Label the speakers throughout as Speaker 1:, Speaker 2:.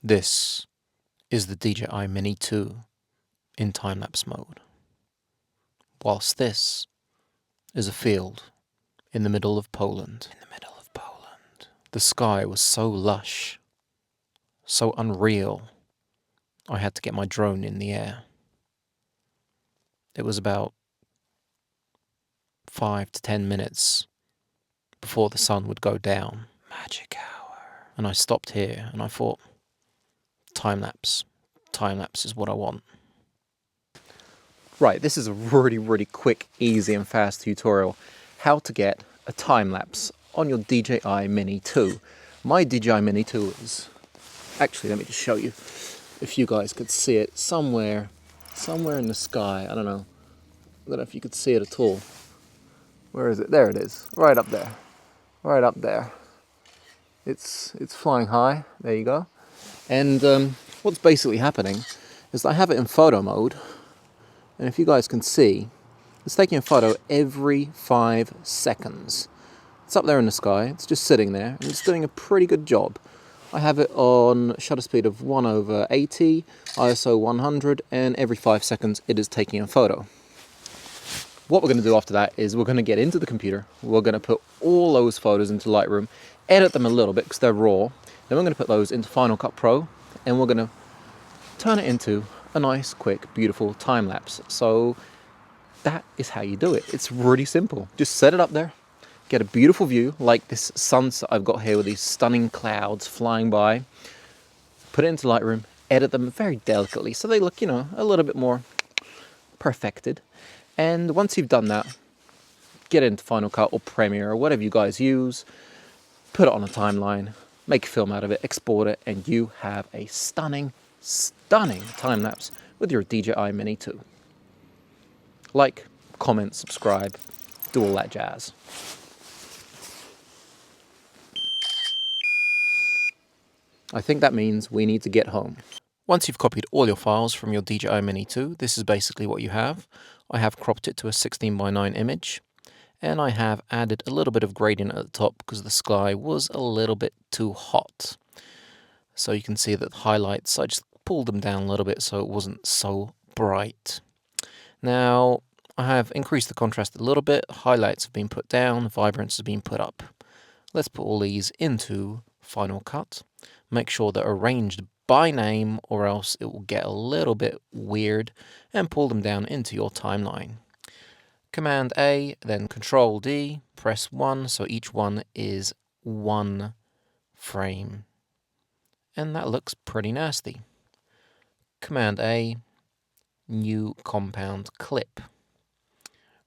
Speaker 1: This is the DJI Mini 2 in time-lapse mode, whilst this is a field in the middle of Poland. The sky was so lush, so unreal, I had to get my drone in the air. It was about 5 to 10 minutes before the sun would go down. Magic hour. And I stopped here and I thought, time-lapse. Time-lapse is what I want. Right, this is a really quick, easy and fast tutorial how to get a time-lapse on your DJI Mini 2. My DJI Mini 2 is... Actually, let me just show you. If you guys could see it somewhere in the sky. I don't know if you could see it at all. Where is it? There it is. Right up there. Right up there. It's flying high. There you go. And what's basically happening is I have it in photo mode. And if you guys can see, it's taking a photo every 5 seconds. It's up there in the sky, it's just sitting there, and it's doing a pretty good job. I have it on shutter speed of 1/80, ISO 100, and every 5 seconds it is taking a photo. What we're going to do after that is we're going to get into the computer, we're going to put all those photos into Lightroom, edit them a little bit because they're raw, then we're going to put those into Final Cut Pro, and we're going to turn it into a nice, quick, beautiful time-lapse. So that is how you do it. It's really simple. Just set it up there, get a beautiful view, like this sunset I've got here with these stunning clouds flying by, put it into Lightroom, edit them very delicately so they look, you know, a little bit more perfected. And once you've done that, get into Final Cut or Premiere or whatever you guys use, put it on a timeline, make a film out of it, export it, and you have a stunning time-lapse with your DJI Mini 2. Like, comment, subscribe, do all that jazz. I think that means we need to get home. Once you've copied all your files from your DJI Mini 2, this is basically what you have. I have cropped it to a 16:9 image, and I have added a little bit of gradient at the top because the sky was a little bit too hot. So you can see that the highlights, I just pulled them down a little bit so it wasn't so bright. Now, I have increased the contrast a little bit, highlights have been put down, vibrance has been put up. Let's put all these into Final Cut. Make sure they're arranged by name or else it will get a little bit weird, and pull them down into your timeline. Command A, then Control D, press 1 so each one is 1 frame. And that looks pretty nasty. Command A, New Compound Clip.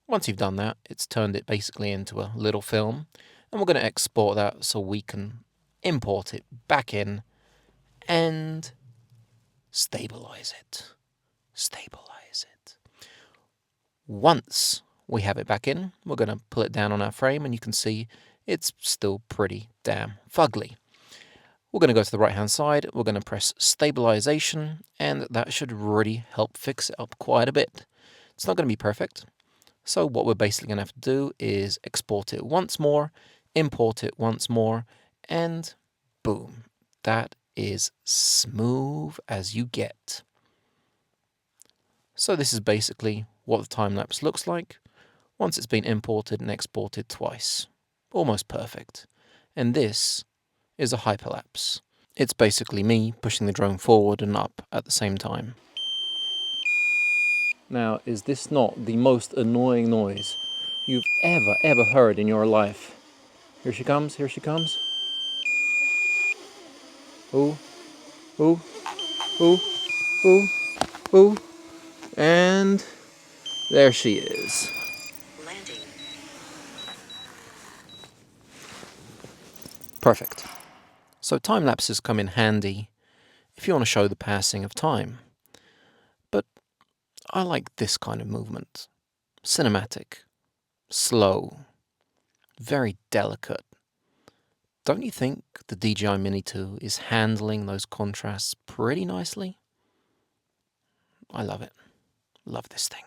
Speaker 1: Once you've done that, it's turned it basically into a little film, and we're going to export that so we can import it back in and stabilize it. Once we have it back in, we're going to pull it down on our frame, and you can see it's still pretty damn fugly. We're going to go to the right hand side, we're going to press stabilisation, and that should really help fix it up quite a bit. It's not going to be perfect, so what we're basically going to have to do is export it once more, import it once more, and boom, that is smooth as you get. So this is basically what the time-lapse looks like once it's been imported and exported twice. Almost perfect. And this is a hyperlapse. It's basically me pushing the drone forward and up at the same time. Now, is this not the most annoying noise you've ever heard in your life? Here she comes, here she comes. Ooh, ooh, ooh, ooh, ooh, and there she is.
Speaker 2: Landing.
Speaker 1: Perfect. So time lapses come in handy if you want to show the passing of time. But I like this kind of movement. Cinematic, slow, very delicate. Don't you think the DJI Mini 2 is handling those contrasts pretty nicely? I love it. Love this thing.